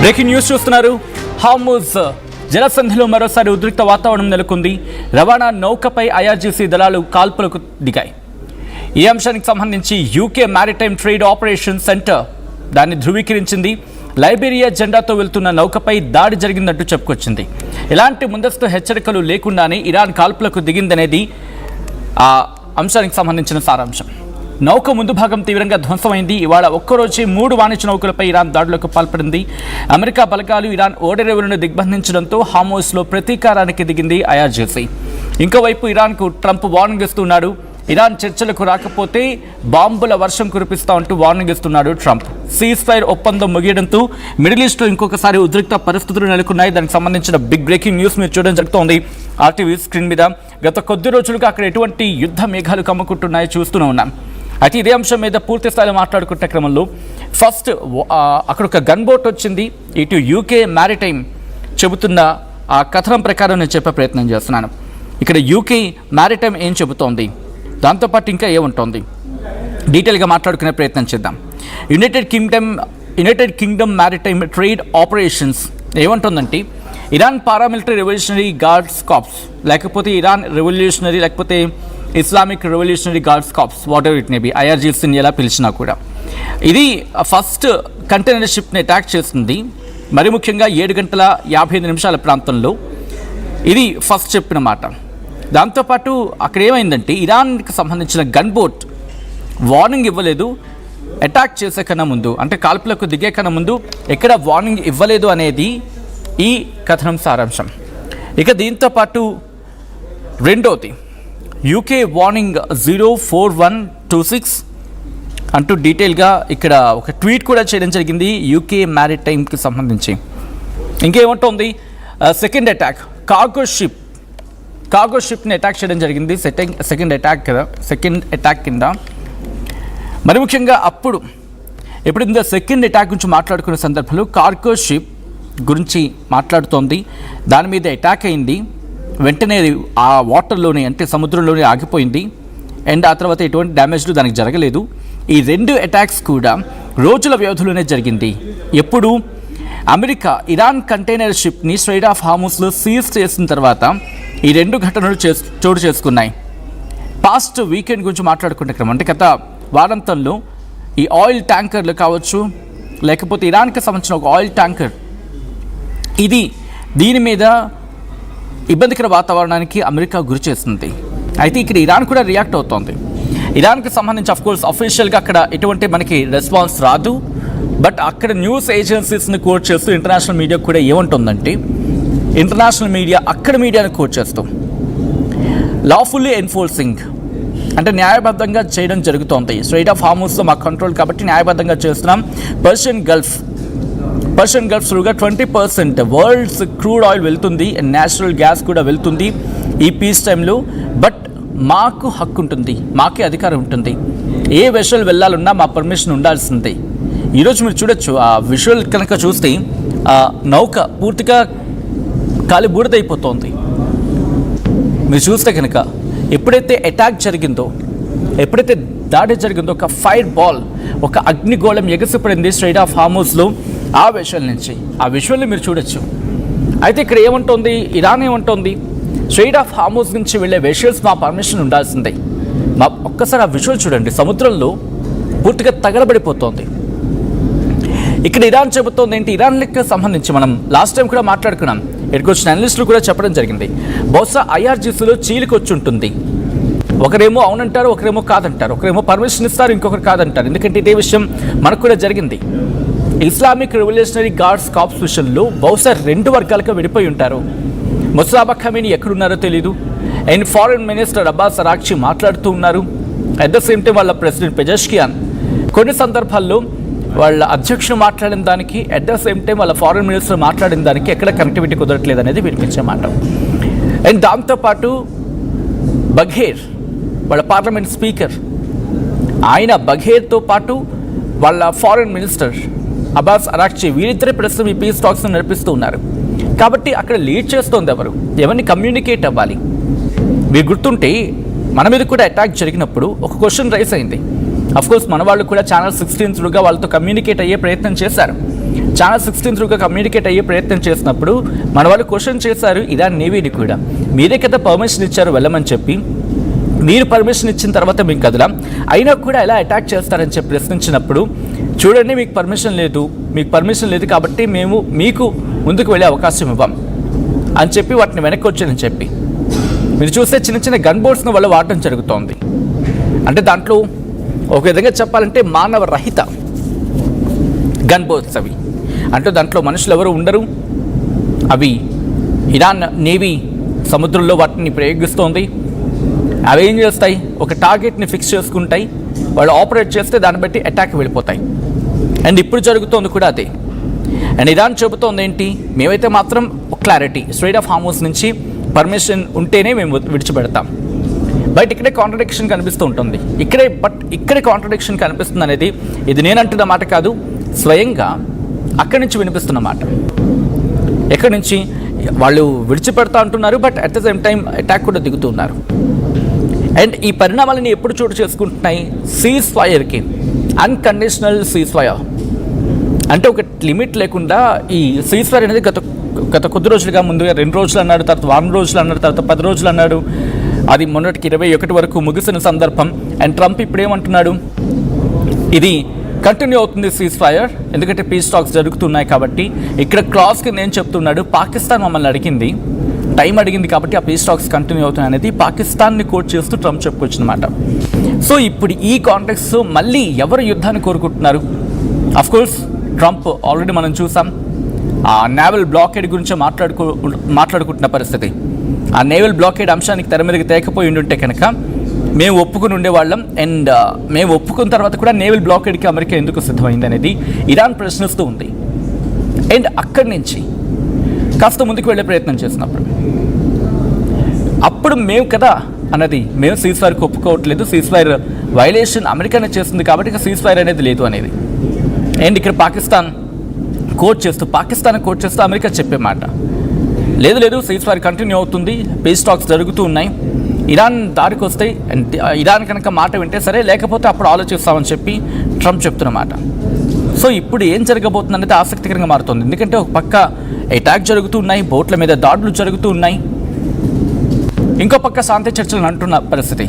Breaking news చూస్తున్నారు. Hormuz జలసంధిలో మరోసారి ఉద్రిక్త వాతావరణం నెలకొంది. రవాణా నౌకపై ఐఆర్జీసీ దళాలు కాల్పులకు దిగాయి. ఈ అంశానికి సంబంధించి UK maritime trade operation centre దాన్ని ధృవీకరించింది. లైబీరియా జెండాతో వెళ్తున్న నౌకపై దాడి జరిగిందంటూ చెప్పుకొచ్చింది. ఎలాంటి ముందస్తు హెచ్చరికలు లేకుండానే ఇరాన్ కాల్పులకు దిగిందనేది ఆ అంశానికి సంబంధించిన సారాంశం. నౌక ముందు భాగం తీవ్రంగా ధ్వంసమైంది. ఇవాళ ఒక్కరోజే 3 వాణిజ్య నౌకలపై ఇరాన్ దాడులకు పాల్పడింది. అమెరికా బలగాలు ఇరాన్ ఓడరేవులను దిగ్బంధించడంతో హార్ముజ్లో ప్రతీకారానికి దిగింది ఐఆర్జీసీ. ఇంకోవైపు ఇరాన్కు ట్రంప్ వార్నింగ్ ఇస్తున్నాడు. ఇరాన్ చర్చలకు రాకపోతే బాంబుల వర్షం కురిపిస్తా అంటూ వార్నింగ్ ఇస్తున్నాడు ట్రంప్. సీజ్ ఫైర్ ఒప్పందం ముగియడంతో మిడిల్ ఈస్ట్లో ఇంకొకసారి ఉద్రిక్త పరిస్థితులు నెలకొన్నాయి. దానికి సంబంధించిన బిగ్ బ్రేకింగ్ న్యూస్ మీరు చూడడం జరుగుతోంది ఆర్టీవీ స్క్రీన్ మీద. గత కొద్ది రోజులుగా అక్కడ ఎటువంటి యుద్ధ మేఘాలు కమ్ముకుంటున్నాయో చూస్తూనే ఉన్నాం. అయితే ఇదే అంశం మీద పూర్తి స్థాయిలో మాట్లాడుకునే క్రమంలో ఫస్ట్ అక్కడ ఒక గన్ బోట్ వచ్చింది. ఇటు యూకే మ్యారిటైమ్ చెబుతున్న ఆ కథనం ప్రకారం నేను చెప్పే ప్రయత్నం చేస్తున్నాను. ఇక్కడ యూకే మ్యారిటైమ్ ఏం చెబుతోంది, దాంతోపాటు ఇంకా ఏముంటోంది డీటెయిల్గా మాట్లాడుకునే ప్రయత్నం చేద్దాం. United Kingdom maritime trade operations ఏమంటుందంటే Iran paramilitary revolutionary guards corps లేకపోతే ఇరాన్ రెవల్యూషనరీ లేకపోతే Islamic revolutionary guards corps whatever it may be, ఐఆర్జీసీని ఎలా పిలిచినా కూడా ఇది ఫస్ట్ కంటైనర్ షిప్ని అటాక్ చేస్తుంది. మరి ముఖ్యంగా 7:55 ప్రాంతంలో ఇది ఫస్ట్ చెప్పిన మాట. దాంతోపాటు అక్కడ ఏమైందంటే ఇరాన్కి సంబంధించిన గన్ బోట్ వార్నింగ్ ఇవ్వలేదు. అటాక్ చేసే కన్నా ముందు అంటే కాల్పులకు దిగే కన్నా ముందు ఎక్కడ వార్నింగ్ ఇవ్వలేదు అనేది ఈ కథనం సారాంశం. ఇక దీంతోపాటు రెండోది యూకే వార్నింగ్ 04126 అంటూ డీటెయిల్గా ఇక్కడ ఒక ట్వీట్ కూడా చేయడం జరిగింది యూకే మ్యారిటైమ్కి సంబంధించి. ఇంకేముంటుంది, సెకండ్ అటాక్ కార్గో షిప్ని అటాక్ చేయడం జరిగింది. సెకండ్ అటాక్ కింద మరి ముఖ్యంగా ఎప్పుడు ఇంత సెకండ్ అటాక్ గురించి మాట్లాడుకునే సందర్భంలో కార్గో షిప్ గురించి మాట్లాడుతోంది. దాని మీద అటాక్ అయింది. వెంటనే ఆ వాటర్లోనే అంటే సముద్రంలోనే ఆగిపోయింది. అండ్ ఆ తర్వాత ఎటువంటి డ్యామేజ్లు దానికి జరగలేదు. ఈ 2 అటాక్స్ కూడా రోజుల వ్యవధిలోనే జరిగింది. ఎప్పుడు అమెరికా ఇరాన్ కంటైనర్ షిప్ని స్ట్రైట్ ఆఫ్ హార్ముజ్లో సీజ్ చేసిన తర్వాత ఈ 2 ఘటనలు చోటు చేసుకున్నాయి. పాస్ట్ వీకెండ్ గురించి మాట్లాడుకుంటే క్రమం అంటే గత వారాంతంలో ఈ ఆయిల్ ట్యాంకర్లు కావచ్చు లేకపోతే ఇరాన్కి సంబంధించిన ఒక ఆయిల్ ట్యాంకర్ దీని మీద ఇబ్బందికర వాతావరణానికి అమెరికా గురి చేస్తుంది. అయితే ఇక్కడ ఇరాన్ కూడా రియాక్ట్ అవుతోంది. ఇరాన్కి సంబంధించి అఫ్కోర్స్ అఫీషియల్గా అక్కడ ఎటువంటి మనకి రెస్పాన్స్ రాదు. బట్ అక్కడ న్యూస్ ఏజెన్సీస్ని కోట్ చేస్తూ ఇంటర్నేషనల్ మీడియా కూడా ఏమంటుందంటే ఇంటర్నేషనల్ మీడియా అక్కడ మీడియాను కోట్ చేస్తూ లాఫుల్లీ ఎన్ఫోర్సింగ్ అంటే న్యాయబద్ధంగా చేయడం జరుగుతోంది. స్ట్రైట్ ఆఫ్ హార్ముజ్లో మా కంట్రోల్ కాబట్టి న్యాయబద్ధంగా చేస్తున్నాం. పర్షియన్ గల్ఫ్ త్రూగా 20% వరల్డ్స్ క్రూడ్ ఆయిల్ వెళ్తుంది, నేచురల్ గ్యాస్ కూడా వెళ్తుంది ఈ పీస్ టైంలో. బట్ మాకు హక్కు ఉంటుంది, మాకే అధికారం ఉంటుంది. ఏ వెషల్ వెళ్ళాలన్నా మా పర్మిషన్ ఉండాల్సిందే. ఈరోజు మీరు చూడొచ్చు ఆ విజువల్ కనుక చూస్తే ఆ నౌక పూర్తిగా కాలి బూడిదైపోతోంది. మీరు చూస్తే కనుక ఎప్పుడైతే అటాక్ జరిగిందో ఎప్పుడైతే దాడి జరిగిందో ఒక ఫైర్ బాల్ ఒక అగ్నిగోళం ఎగసిపడింది స్ట్రైట్ ఆఫ్ హార్ముజ్లో ఆ విజువల్ నుంచి. ఆ విజువల్ని మీరు చూడొచ్చు. అయితే ఇక్కడ ఏమంటోంది, ఇరాన్ ఏమంటోంది, స్ట్రైట్ ఆఫ్ హార్ముజ్ నుంచి వెళ్ళే వెషల్స్ మా పర్మిషన్ ఉండాల్సిందే. ఒక్కసారి ఆ విజువల్ చూడండి, సముద్రంలో పూర్తిగా తగలబడిపోతోంది. ఇక్కడ ఇరాన్ చెబుతోంది ఏంటి, ఇరాన్ లెక్క సంబంధించి మనం లాస్ట్ టైం కూడా మాట్లాడుకున్నాం. ఇక్కడికి వచ్చిన అనలిస్టులు కూడా చెప్పడం జరిగింది. బహుశా ఐఆర్జీసీలో చీలికొచ్చి ఉంటుంది. ఒకరేమో అవునంటారు, ఒకరేమో కాదంటారు, ఒకరేమో పర్మిషన్ ఇస్తారు, ఇంకొకరు కాదంటారు. ఎందుకంటే ఇదే విషయం మనకు కూడా జరిగింది. ఇస్లామిక్ రెవల్యూషనరీ గార్డ్స్ కార్ప్స్ విషయంలో బహుశా 2 వర్గాలుగా విడిపోయి ఉంటారు. ముస్తాఫా ఖమీనీ ఎక్కడున్నారో తెలీదు. అండ్ ఫారెన్ మినిస్టర్ అబ్బాస్ అరాక్చి మాట్లాడుతూ ఉన్నారు. అట్ ద సేమ్ టైం వాళ్ళ ప్రెసిడెంట్ పెజెష్కియాన్ కొన్ని సందర్భాల్లో వాళ్ళ అధ్యక్షుడు మాట్లాడిన దానికి అట్ ద సేమ్ టైం వాళ్ళ ఫారెన్ మినిస్టర్ మాట్లాడిన దానికి ఎక్కడ కనెక్టివిటీ కుదరట్లేదు అనేది వినిపించే మాట. అండ్ దాంతోపాటు బఘేర్ వాళ్ళ పార్లమెంట్ స్పీకర్ ఆయన బఘేర్తో పాటు వాళ్ళ ఫారెన్ మినిస్టర్ అబ్బాస్ అరాక్చి వీరిద్దరే ప్రస్తుతం ఈ పీస్ టాక్స్ని నడిపిస్తూ ఉన్నారు. కాబట్టి అక్కడ లీడ్ చేస్తోంది ఎవరిని కమ్యూనికేట్ అవ్వాలి. మీరు గుర్తుంటే మన మీద కూడా అటాక్ జరిగినప్పుడు ఒక క్వశ్చన్ రైస్ అయింది. అఫ్కోర్స్ మన వాళ్ళు కూడా ఛానల్ 16 త్రూగా వాళ్ళతో కమ్యూనికేట్ అయ్యే ప్రయత్నం చేశారు. ఛానల్ 16 త్రూగా కమ్యూనికేట్ అయ్యే ప్రయత్నం చేసినప్పుడు మన వాళ్ళు క్వశ్చన్ చేశారు ఇరాన్ నేవీని కూడా, మీరే కదా పర్మిషన్ ఇచ్చారు వెళ్ళమని చెప్పి, మీరు పర్మిషన్ ఇచ్చిన తర్వాత మీకు కదలాం, అయినా కూడా ఎలా అటాక్ చేస్తారని చెప్పి ప్రశ్నించినప్పుడు, చూడండి మీకు పర్మిషన్ లేదు కాబట్టి మేము మీకు ముందుకు వెళ్ళే అవకాశం ఇవ్వం అని చెప్పి వాటిని వెనక్కి వచ్చానని చెప్పి, మీరు చూస్తే చిన్న చిన్న గన్ బోట్స్ను వాళ్ళు వాడటం జరుగుతోంది. అంటే దాంట్లో ఒక విధంగా చెప్పాలంటే మానవ రహిత గన్ బోట్స్ అవి. అంటే దాంట్లో మనుషులు ఎవరు ఉండరు. అవి ఇరాన్ నేవీ సముద్రంలో వాటిని ప్రయోగిస్తోంది. అవి ఏం చేస్తాయి, ఒక టార్గెట్ని ఫిక్స్ చేసుకుంటాయి, వాళ్ళు ఆపరేట్ చేస్తే దాన్ని బట్టి అటాక్ వెళ్ళిపోతాయి. అండ్ ఇప్పుడు జరుగుతోంది కూడా అదే. అండ్ ఇరాన్ చెబుతోంది ఏంటి, మేమైతే మాత్రం క్లారిటీ స్ట్రైట్ ఆఫ్ హార్మోస్ నుంచి పర్మిషన్ ఉంటేనే మేము విడిచిపెడతాం. బట్ ఇక్కడే కాంట్రడిక్షన్ కనిపిస్తూ ఉంటుంది. ఇక్కడే కాంట్రడిక్షన్ కనిపిస్తుంది అనేది ఇది నేను అంటున్న మాట కాదు, స్వయంగా అక్కడి నుంచి వినిపిస్తున్న మాట. ఎక్కడి నుంచి వాళ్ళు విడిచిపెడతా అంటున్నారు, but at the same time attack కూడా దిగుతున్నారు. అండ్ ఈ పరిణామాలని ఎప్పుడు చోటు చేసుకుంటున్నాయి, సీజ్ ఫైర్కి, అన్కండిషనల్ సీజ్ ఫైర్ అంటే ఒక లిమిట్ లేకుండా ఈ సీజ్ ఫైర్ అనేది గత కొద్ది రోజులుగా, ముందుగా 2 రోజులు అన్నాడు, తర్వాత 1 రోజులు అన్నాడు, తర్వాత 10 రోజులు అన్నాడు, అది మొన్నటికి 21 వరకు ముగిసిన సందర్భం. అండ్ ట్రంప్ ఇప్పుడు ఏమంటున్నాడు, ఇది కంటిన్యూ అవుతుంది సీజ్ ఫైర్, ఎందుకంటే పీస్ టాక్స్ జరుగుతున్నాయి కాబట్టి. ఇక్కడ క్లాస్కి నేను చెప్తున్నాడు, పాకిస్తాన్ మమ్మల్ని అడిగింది, టైం అడిగింది కాబట్టి ఆ పీస్ టాక్స్ కంటిన్యూ అవుతున్నాయి అనేది పాకిస్తాన్ని కోట్ చేస్తూ ట్రంప్ చెప్పుకొచ్చినమాట. సో ఇప్పుడు ఈ కాంటెక్స్ట్ మళ్ళీ ఎవరు యుద్ధాన్ని కోరుకుంటున్నారు? అఫ్కోర్స్ ట్రంప్ ఆల్రెడీ మనం చూసాం, ఆ నేవల్ బ్లాకేడ్ గురించి మాట్లాడుకుంటున్న పరిస్థితి. ఆ నేవల్ బ్లాకేడ్ అంశానికి తెర మీదకి తేకపోయి ఉండుంటే కనుక మేము ఒప్పుకుని ఉండేవాళ్ళం. అండ్ మేము ఒప్పుకున్న తర్వాత కూడా నేవల్ బ్లాకేడ్కి అమెరికా ఎందుకు సిద్ధమైంది అనేది ఇరాన్ ప్రశ్నిస్తూ ఉంది. అండ్ అక్కడి నుంచి కాస్త ముందుకు వెళ్ళే ప్రయత్నం చేసినప్పుడు అప్పుడు మేము కదా అన్నది, మేము సీజ్ ఫైర్కి ఒప్పుకోవట్లేదు, సీజ్ ఫైర్ వైలేషన్ అమెరికానే చేస్తుంది కాబట్టి ఇక సీజ్ ఫైర్ అనేది లేదు అనేది. అండ్ ఇక్కడ పాకిస్తాన్ కోట్ చేస్తూ అమెరికా చెప్పే మాట, లేదు సీజ్ ఫైర్ కంటిన్యూ అవుతుంది, పీస్ టాక్స్ జరుగుతూ ఉన్నాయి, ఇరాన్ దారికి వస్తే ఇరాన్ కనుక మాట వింటే సరే, లేకపోతే అప్పుడు ఆలోచిస్తామని చెప్పి ట్రంప్ చెప్తున్నమాట. సో ఇప్పుడు ఏం జరగబోతుంది అనేది ఆసక్తికరంగా మారుతుంది. ఎందుకంటే ఒక పక్క అటాక్ జరుగుతూ ఉన్నాయి, బోట్ల మీద దాడులు జరుగుతూ ఉన్నాయి, ఇంకో పక్క శాంతి చర్చలు అంటున్న పరిస్థితి.